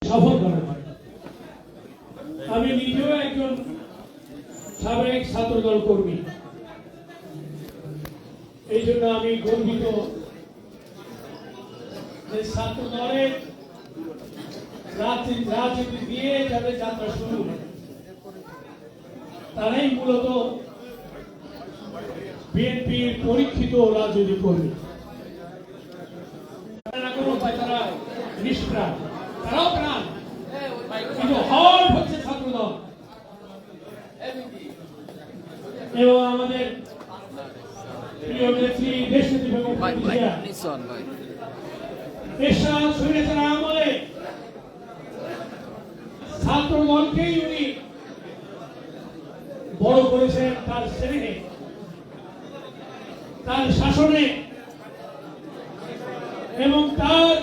সফল করা হয়। আমি নিজেও একজন সাবেক ছাত্রদল কর্মী, এই জন্য আমি গর্বিত যে ছাত্র দলের রাজনীতি দিয়ে যাদের যাত্রা শুরু, তারাই মূলত বিএনপির পরীক্ষিত রাজনীতি কর্মী। তারা নিষ্প্রাণ, তারাও প্রাণ, কিন্তু হল হচ্ছে ছাত্রদল। এবং আমাদের প্রিয় নেত্রী দেশনেত্রী বেগম খালেদা জিয়া এরশাদ স্বৈরাচার আমলে ছাত্রদলকেই উনি বড় করেছেন তার স্নেহে, তার শাসনে, এবং তার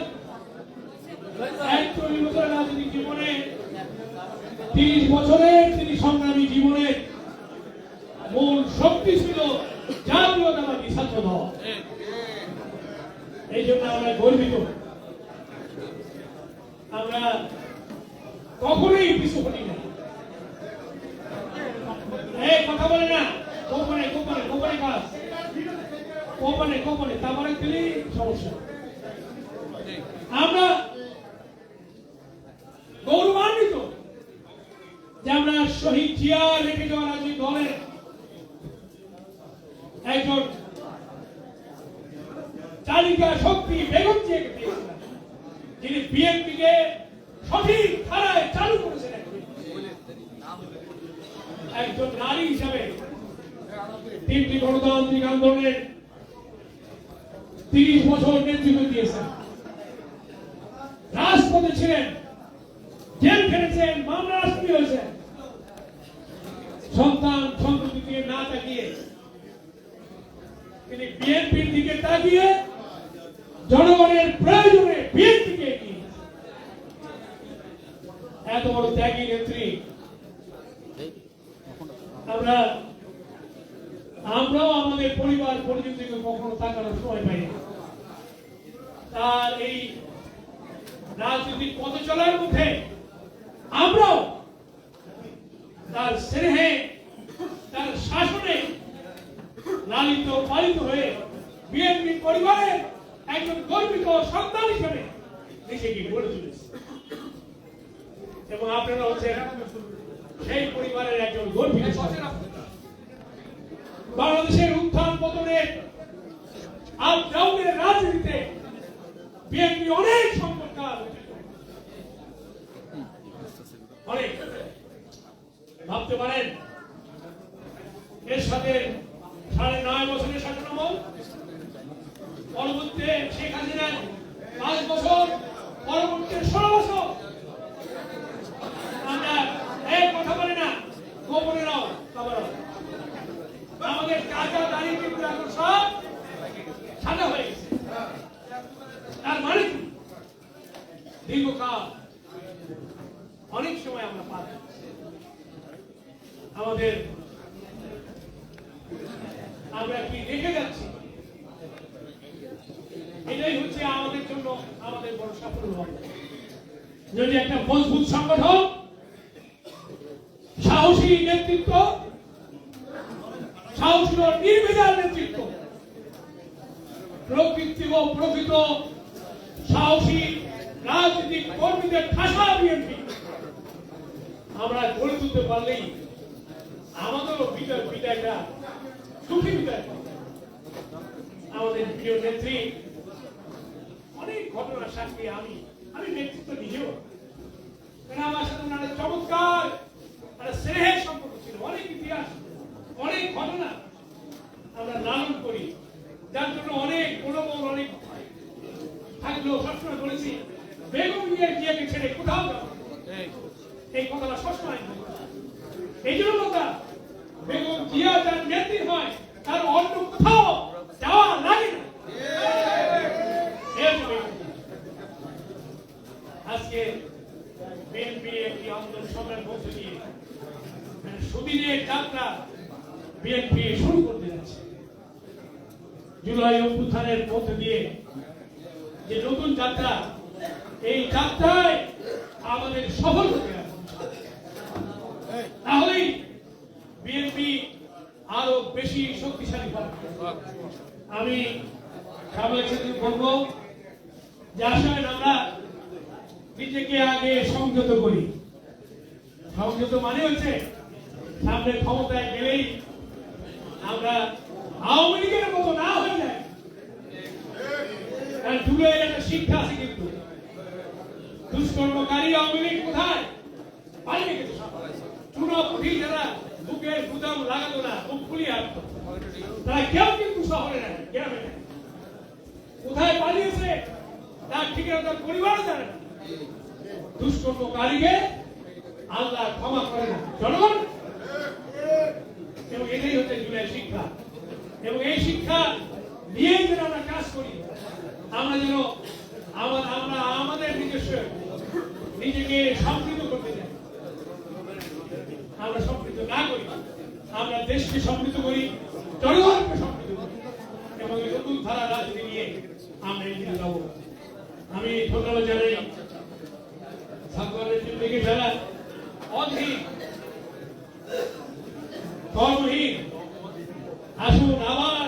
41 বছরের রাজনৈতিক জীবনে 30 বছরের তিনি সংগ্রামী জীবনের মূল শক্তি ছিল জাতীয়তাবাদী ছাত্রদল। এই জন্য আমরা গর্বিত। আমরা কখনোই পিছু হটি না। এই কথা বলে না কোম্পানি কোম্পানি কোম্পানি কাজ কোম্পানি কোম্পানি তারপরে দিলে সমস্যা। আমরা গৌরবান্বিত যে আমরা শহীদ জিয়া রেখে যাওয়া রাজনৈতিক দলের একজন চালিকা শক্তি বেগম জিয়াকে পেয়েছিলাম, যিনি বিএনপিকে সঠিক ধারায় চালু করেছেন। একজন নারী হিসাবে 3টি গণতান্ত্রিক আন্দোলনের 30 বছর নেতৃত্ব দিয়েছেন, রাজপথে ছিলেন, জেল খেটেছেন, মামলা আসামি হয়েছেন। সন্তান সন্ততি দিকে না তাকিয়ে তিনি বিএনপির দিকে তাকিয়ে জনগণের প্রয়োজনে বিএনপিকে এগিয়ে এত বড় ত্যাগী নেত্রী। আমরাও আমাদের পরিবার পরিজন থেকে কখনো তাকানোর সময় পাই না। তার এই রাজনৈতিক পথে চলার মধ্যে আমরাও তার স্নেহে, তার শাসনে লালিত পালিত হয়ে বিএনপি পরিবারের একজন গর্বিত সন্তান হিসেবে নিজেকে গড়ে তুলেছে। এবং আপনারা হচ্ছেন সেই পরিবারের একজন গর্বিত সন্তান। বাংলাদেশের উত্থান পতনের আপ ডাউনের রাজনীতিতে বিএনপি অনেক সংকটকাল, অনেক ভাবতে পারেন এর সাথে 9.5 বছরের শাসনামল, পরবর্তীতে শেখ হাসিনার 5 বছর, পরবর্তীতে 16 বছর। আমরা এই কথা বলি না গোপনেরাও খবরও আমাদের কাজা দাঁড়িয়ে কিন্তু এখন সব সাদা হয়ে গেছে। তার মানে কি দীর্ঘকাল অনেক সময় আমরা পাই আমাদের, আমরা কি রেখে যাচ্ছি, এটাই হচ্ছে আমাদের জন্য আমাদের বড় সাফল্য হবে। যদি একটা মজবুত সংগঠন, সাহসী নেতৃত্ব, সাহসী ও নির্বিচার নেতৃত্ব, প্রকৃত সাহসী রাজনৈতিক কর্মীদের ঠাসা বিএনপি আমরা গড়ে তুলতে পারলেই আমাদেরও বিদায়টা সুখী বিদায়। আমাদের প্রিয় নেত্রী অনেক ঘটনার সাক্ষী আমি নেতৃত্ব নিজেও, আমার সাথে ওনার চমৎকার স্নেহের সম্পর্ক ছিল, অনেক ইতিহাস, অনেক ঘটনা আমরা লালন করি, যার জন্য অনেক মনোবল অনেক থাকলেও সবসময় বলেছি বেগম জিয়াকে ছেড়ে কোথাও যাবো, এই কথাটা সবসময়। এই জন্য কথা বেগম জিয়া যার নেত্রী হয় তার অন্য কোথাও যাওয়া লাগে না। আজকে বিএনপি একটি আন্দোলন সভার মধ্যে দিয়ে সুদিনের যাত্রা বিএনপি শুরু করতে যাচ্ছে। জুলাই অভ্যুত্থানের মধ্যে দিয়ে যে নতুন যাত্রা, এই যাত্রায় আবার আমি সামনের ক্ষেত্রে বলবো যে আসলে আমরা নিজেকে আগে সংযত করি। সংযত মানে হচ্ছে সামনে ক্ষমতায় গেলেই আমরা আওয়ামী লীগের মতো না হয়ে যায়। কারণ যুগে একটা শিক্ষা আছে, কিন্তু দুষ্কর্মকারী আওয়ামী লীগ কোথায় পালিয়ে গেছে। চুনাপুটি যারা বুকের গুদাম লাগাতো না, মুখ খুলিয়ে আসতো, তারা কেউ কিন্তু শহরে নেয়, গ্রামে নেয়। কোথায় পালিয়েছে তার ঠিকানা তার পরিবার জানে না। দুষ্কর্মকারীকে আল্লাহ ক্ষমা করে না জনগণ। এবং এটাই হচ্ছে জুলাই শিক্ষা। এবং এই শিক্ষা নিয়েই যেন আমরা কাজ করি, আমরা যেন আমরা আমাদের নিজস্ব নিজেকে সমৃদ্ধ করতে চাই। আমরা সমৃদ্ধ না করি, আমরা দেশকে সমৃদ্ধ করি, জনগণকে সমৃদ্ধ করি, এবং নতুন ধারা রাজনীতি নিয়ে আমরা এগিয়ে যাব। আমি ধন্যবাদ জানাই ছাত্রদের থেকে যারা অধীন কর্মহীন, আসুন আবার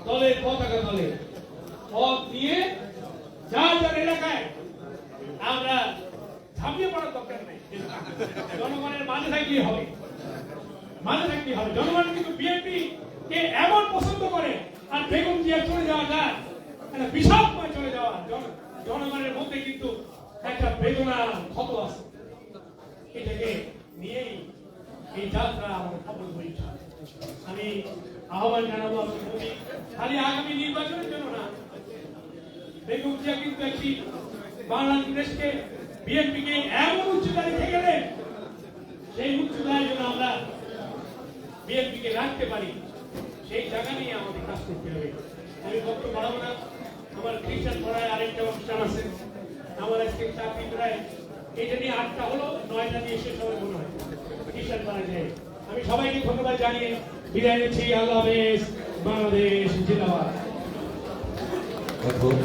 দলের পতাকা দলে পথ নিয়ে যার যার এলাকায় আমরা ঝাঁপিয়ে পড়ার দরকার নেই। জনগণের মাঝে থাকলেই হবে, মাঝে থাকলেই হবে। জনগণ কিন্তু বিএনপি কে এমন পছন্দ করে, আর বেগম জিয়া চলে যাওয়া যায় একটা বিষাদময় চলে যাওয়া, জনগণের মধ্যে কিন্তু একটা বেদনার ক্ষত আছে। এটাকে নিয়েই এই যাত্রা আমাদের সফল হয়েছে। আমি আহ্বান জানাবো খালি আগামী নির্বাচনের জন্য না, বেগম জিয়া কিন্তু একটি বাংলাদেশকে বিএনপিকে এমন উচ্চতায় রেখে গেলেন, সেই উচ্চতায় যেন আমরা বিএনপিকে রাখতে পারি, সেই জায়গা নিয়ে আমাদের কাজ করতে হবে। আমি বক্তব্য বাড়াবো না। আমার খ্রিস্টান পড়ায় আরেকটা অনুষ্ঠান আছে, আমার আজকে চাকরি প্রায় এটা নিয়ে 8টা হলো, 9টা নিয়ে শেষ হবে মনে হয় খ্রিস্টান পড়ায় যায়। আমি সবাইকে ধন্যবাদ জানিয়ে বিদায় নিচ্ছি। আল্লাহ হাফেজ। বাংলাদেশ জিন্দাবাদ। এখন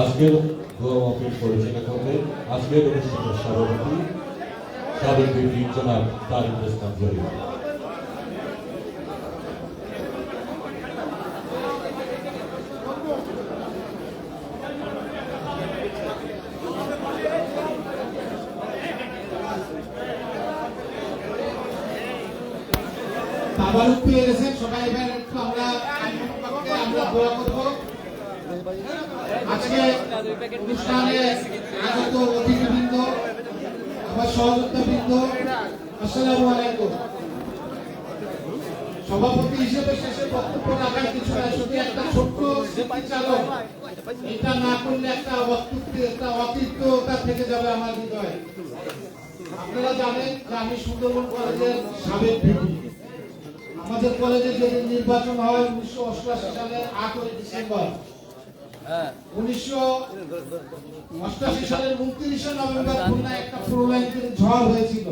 আজকের দোয়া মাহফিল পরিচালনা করবেন আজকের অনুষ্ঠানের সভাপতি সাবেক বিপি জনাব তারিকুল ইসলাম জহির। তাবারুক পেয়ে গেছেন সবাই। এবার একটু আমরা দোয়া করব। আজকে অনুষ্ঠানে আগত অতিথিবৃন্দ, আমার সহযোগিতাবৃন্দ, আসসালামু আলাইকুম। সভাপতি হিসেবে শেষে বক্তব্য রাখার কিছু না, শুধু একটা ছোট্ট চালক, এটা না করলে একটা অকৃতজ্ঞতা থেকে যাবে আমার হৃদয়ে। আপনারা জানেন যে আমি সুন্দরবন কলেজের সাবেক ভিপি। আমাদের কলেজে যেদিন নির্বাচন হয় 1988 সালের 8 ডিসেম্বর, 1988 সালের 29 নভেম্বর খুলনায় একটা প্রলয়ঙ্করী ঝড় হয়েছিল।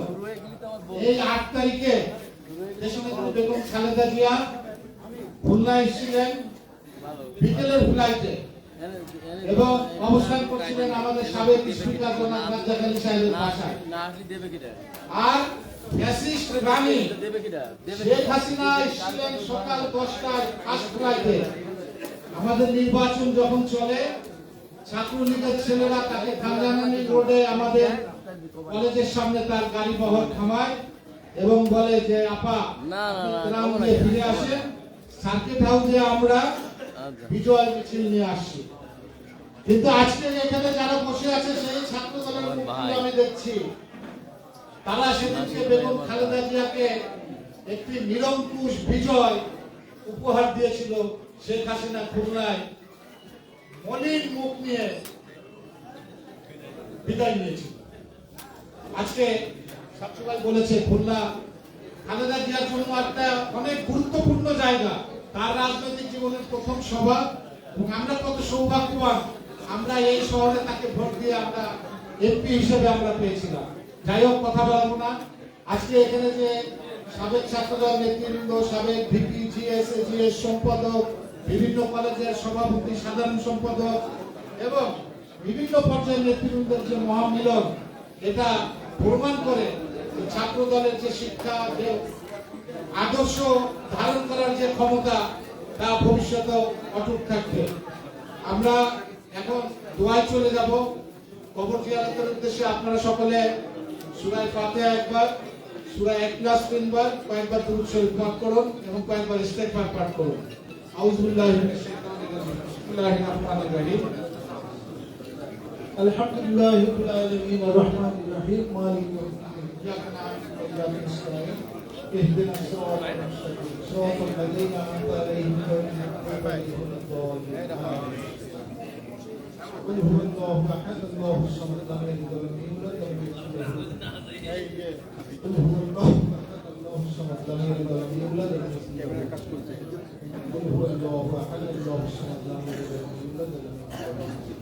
এই 8 তারিখে দেশনেত্রী বেগম খালেদা জিয়া খুলনায় এসেছিলেন বিকেলের ফ্লাইটে এবং অবস্থান করছিলেন আমাদের সাবেক স্পিকার জনাব রাজ্জাক আলী সাহেবের বাসায়। আর ফ্যাসিস্ট রানী শেখ হাসিনা এসেছিলেন সকাল 10টায় ফার্স্ট ফ্লাইটে। আমাদের নির্বাচন যখন চলে, ছাত্রলীগের ছেলেরা তাকে খানজানানি রোডে আমাদের কলেজের সামনে তার গাড়ি বহর থামায় এবং বলে যে আপা গ্রামে ফিরে আসেন, সার্কিট হাউসে আমরা বিজয় মিছিল নিয়ে আসছি। কিন্তু আজকে এখানে যারা বসে আছে সেই ছাত্র দলের মুখগুলো আমি দেখছি, তারা সেদিনকে বেগম খালেদা জিয়াকে একটি নিরঙ্কুশ বিজয় উপহার দিয়েছিল। শেখ হাসিনা খুলনায় মলিন মুখ নিয়ে বিদায় নিয়েছিল। আজকে সবাই বলেছে খুলনা খালেদা জিয়ার জন্য একটা অনেক গুরুত্বপূর্ণ জায়গা, তার রাজনৈতিক জীবনের প্রথম সভা, এবং আমরা কত সৌভাগ্যবান আমরা এই শহরে তাকে ভোট দিয়ে আমরা এমপি হিসেবে আমরা পেয়েছিলাম। যাই হোক, কথা বলবো না। আজকে এখানে যে সাবেক ছাত্রদল নেতৃবৃন্দ, সাবেক ভিপি, জিএস সম্পাদক, বিভিন্ন কলেজের সভাপতি, সাধারণ সম্পাদক এবং বিভিন্ন পর্যায়ের নেতৃবৃন্দের যে মহামিলন, এটা প্রমাণ করে ছাত্র দলের যে শিক্ষা, যে আদর্শ ধারণ করার যে ক্ষমতা, তা ভবিষ্যতেও অটুট থাকবে। আমরা এখন দোয়ায় চলে যাব। কবর জিয়ারতের উদ্দেশ্যে আপনারা সকলে সূরা ফাতিহা একবার, সূরা ইখলাস তিনবার, কয়েকবার দুরূদ শরীফ পাঠ করুন এবং কয়েকবার ইস্তেগফার পাঠ করুন। আউযু বিল্লাহি মিনাশ শাইতানির রাজিম। বিসমিল্লাহির রহমানির রহিম। আলহামদুলিল্লাহি রাব্বিল আলামিন আর-রাহমানির রহিম মালিকি ইয়াউমিদ্দিন ইyyaka na'budu wa ইyyaka নাস্তাঈন ইহদিনাস সিরাতাল মুস্তাকিম সিরাতাল লাযীনা আন'আমতা আলাইহিম গায়রিল মাগদূবি আলাইহিম ওয়ালাদ-দাল্লিন قل هو الله احد الله الصمد لم يلد ولم يولد ولم يكن له قل هو الله احد الله الصمد لم يلد ولم يولد ولم يكن له قل هو الله احد الله الصمد لم يلد ولم يولد ولم يكن له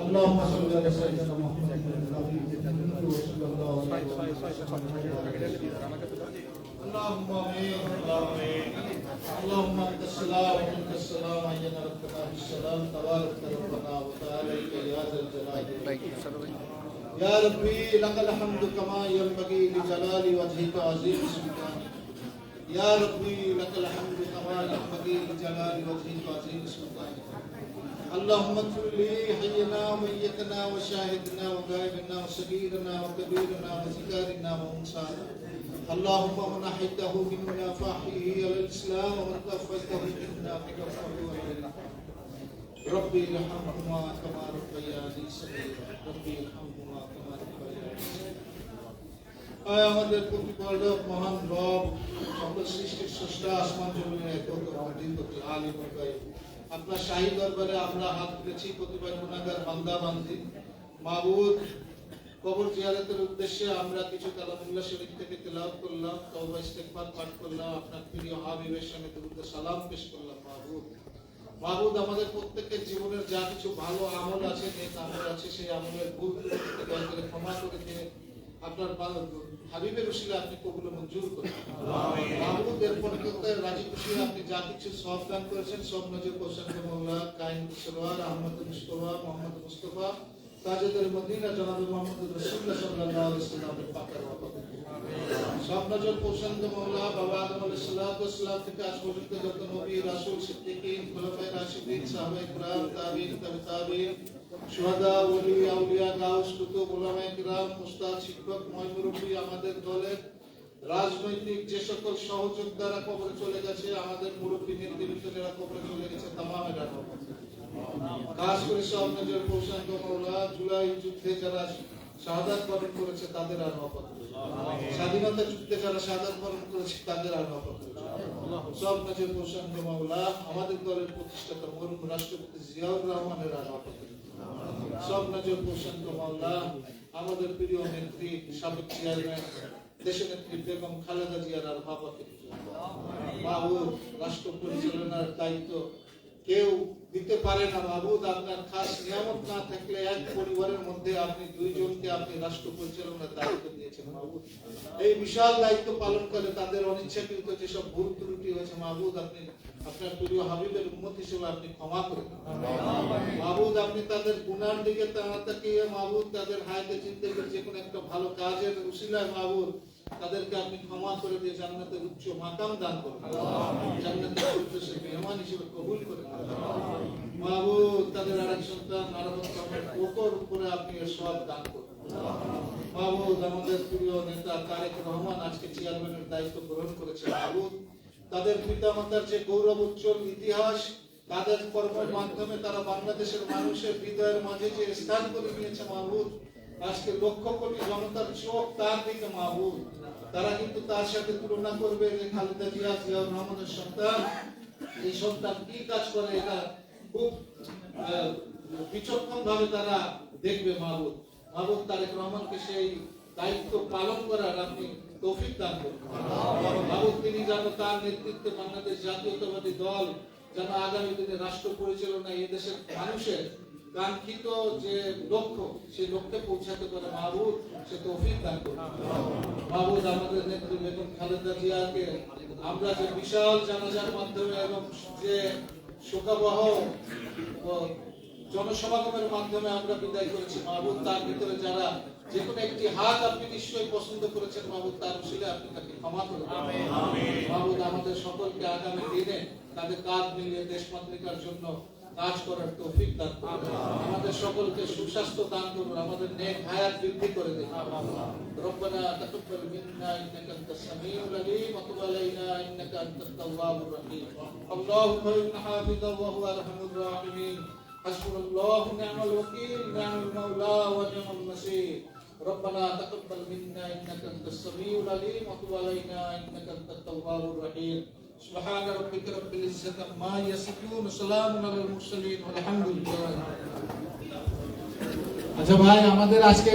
اللهم صل على سيدنا محمد النبي الأمي وصلى الله عليه وسلم. اللهم آمين. اللهم أنت السلام ومنك السلام أينا ربنا بالسلام تبارك ربنا وتعالى يا ذا الجلال والإكرام. يا ربي لك الحمد كما ينبغي لجلال وجهك وعظيم سلطانك. يا ربي لك الحمد كما ينبغي لجلال وجهك وعظيم سلطانك. اللهم اغفر لي حينا وميتنا وشاهدنا وغائبنا وصغيرنا وكبيرنا وذكارنا وانسانا. اللهم من احيته منا فاحيه على الاسلام ومن توفيته منا فكفه علينا. ربي ارحمهما كما ربياني صغيرا. ربي ارحمهما كما ربياني صغيرا. আয় আমাদের প্রতিপালক মহান রব, সকল সৃষ্টির স্রষ্টা, আসমান জমিনের একক অধিপতি আলিম ও গায়ব, আপনার শাহী দরবারে আমরা হাত তুলেছি কতিপয় গুনাহগার বান্দা বান্দি। মাবুদ, কবর জিয়ারতের উদ্দেশ্যে আমরা কিছু কালামুল্লাহ শরীফ থেকে তেলাওয়াত করলাম, তওবা ইস্তেগফার পাঠ করলাম, আপনার প্রিয় হাবিবের সামনে দরুদ সালাম পেশ করলাম। মাবুদ, আমাদের প্রত্যেকের জীবনের যা কিছু ভালো আমল আছে, নেক আমল আছে, সেই আমলের ভুল ত্রুটি দয়া করে ক্ষমা করে দিয়ে আপনার হাবিবের উসিলা আপনি কবুল ও মঞ্জুর করুন। আমিন। মাবুদ, এর পরিকল্পনায় রাজি খুশি আপনি যা কিছু সওয়াব দান করেছেন সব নজর পছন্দ মাওলা কায়েম সরওয়ার আহমদ মুস্তাফা মোহাম্মদ মুস্তাফা তাজেদার মদিনা জনাব মুহাম্মদ রাসূলুল্লাহ সাল্লাল্লাহু আলাইহি ওয়াসাল্লামের পাকের ওয়াফাত। সব নজর পছন্দ মাওলা বাবা আদম আলাইহিস সালাতু ওয়াস সালাম থেকে আজ পর্যন্ত যত নবী রাসূল সিদ্দিকীন খুলাফায়ে রাশিদিন সাহাবায়ে কিরাম তাবিঈন তাবিঈন শুহাদা ওলি আউলিয়া গাউস কুতুব উলামায়ে কিরাম মুস্তাদ শিক্ষক মুরব্বী আমাদের দলের রাজনৈতিক যে সকল সহযোদ্ধারা কবরে চলে গেছে, আমাদের মুরব্বী নেতৃবৃন্দরা কবরে চলে গেছে, তামামের রহমত। খাস করে সব নজর পৌঁছান মাওলা জুলাই যুদ্ধে যারা শাহাদাত বরণ করেছে তাদের আর রহমত। স্বাধীনতা যুদ্ধে যারা শাহাদাত বরণ করেছে তাদের আর রহমত। সব নজর পৌঁছান মাওলা আমাদের দলের প্রতিষ্ঠাতা মরহুম রাষ্ট্রপতি জিয়াউর রহমানের আর রহমত। সব নজর পৌঁছান মাওলা আমাদের প্রিয় নেত্রী সাবেক চেয়ারম্যান দেশনেত্রী বেগম খালেদা জিয়ার আর রহমত। মাহবুব, রাষ্ট্র পরিচালনার দায়িত্ব কেউ দিতে পারে না মাহবুব, আপনার খাস নিয়ামত না থাকলে এক পরিবারের মধ্যে আপনি দুইজনকে আপনি রাষ্ট্র পরিচালনার দায়িত্ব দিয়েছেন মাহবুব। এই বিশাল দায়িত্ব পালন করে তাদের অনিচ্ছাকৃত যেসব ভুল ত্রুটি হয়েছে মাহবুব, আপনি আপনার প্রিয় হাবিবের উম্মত হিসেবে আপনি ক্ষমা করে দিন মাহবুব। আপনি তাদের গুনার দিকে তাকিয়ে মাহবুব তাদের হায়াতে চিন্তা করে যে কোনো একটা ভালো কাজের উসিলায় মাহবুব তাদেরকে আপনি ক্ষমা করে দিয়ে জান্নাতের উচ্চ মাকাম দান করুন, জান্নাতের উদ্দেশ্যে মেহমান হিসেবে কবুল করে মাহবুব। তাদের আরেক সন্তান আরাফাত কামাল ওকর উপরে আপনি সব দান করুন মাহবুব। আমাদের প্রিয় নেতা তারেক রহমান আজকে চেয়ারম্যানের দায়িত্ব গ্রহণ করেছে মাহবুব। তাদের পিতামাতার যে গৌরব উজ্জ্বল ইতিহাস, তাদের কর্মের মাধ্যমে তারা বাংলাদেশের মানুষের হৃদয়ের মাঝে যে স্থান করে নিয়েছে মাহবুব, আজকে লক্ষ কোটি জনতার চোখ তার দিকে মাহবুব। তারা কিন্তু তার সাথে তুলনা করবে যে খালেদা জিয়া জিয়াউর রহমানের সন্তান, এই সন্তান কি কাজ করে এটা খুব বিচক্ষণ ভাবে তারা দেখবে মাহবুব। মাহবুব, তারেক রহমানকে সেই দায়িত্ব পালন করার আপনি তৌফিক দান করুন মাহবুব। তিনি যেন তার নেতৃত্বে বাংলাদেশ জাতীয়তাবাদী দল যেন আগামী দিনে রাষ্ট্র পরিচালনায় এই দেশের মানুষের কাঙ্ক্ষিত যে লক্ষ্য সেই লক্ষ্যে পৌঁছাতে পারে মাহবুব, সে তৌফিক দান করুন মাহবুব। আমাদের নেত্রী বেগম খালেদা জিয়াকে আমরা যে বিশাল জানাজার মাধ্যমে এবং যে শোকাবহ জনসমাগমের মাধ্যমে আমরা বিদায় করেছি মাহবুব, তার ভিতরে যারা যে কোনো একটি হাত আপনি নিশ্চয়ই পছন্দ করেছেন মাহবুব, তার উসিলে আপনি তাকে ক্ষমা করুন। মাহবুব আমাদের সকলকে আগামী দিনে তাদের কাঁধ মিলিয়ে দেশ মাতৃকার জন্য কাজ করার তৌফিক দান করুন। আমাদের সকলকে সুস্বাস্থ্য দান করুন, আমাদের নেক হায়াত বৃদ্ধি করে দিন। ربنا تقبل منا انك انت السميع العليم وتب علينا انك انت التواب الرحيم اللهم ان حافظا وهو ارحم الراحمين حسبنا الله ونعم الوكيل نعم المولى ونعم النصير ربنا تقبل منا انك انت السميع العليم وتب علينا انك انت التواب الرحيم سبحان ربك رب العزة عما يصفون وسلام على المرسلين والحمد لله। আচ্ছা ভাই, আমাদের আজকে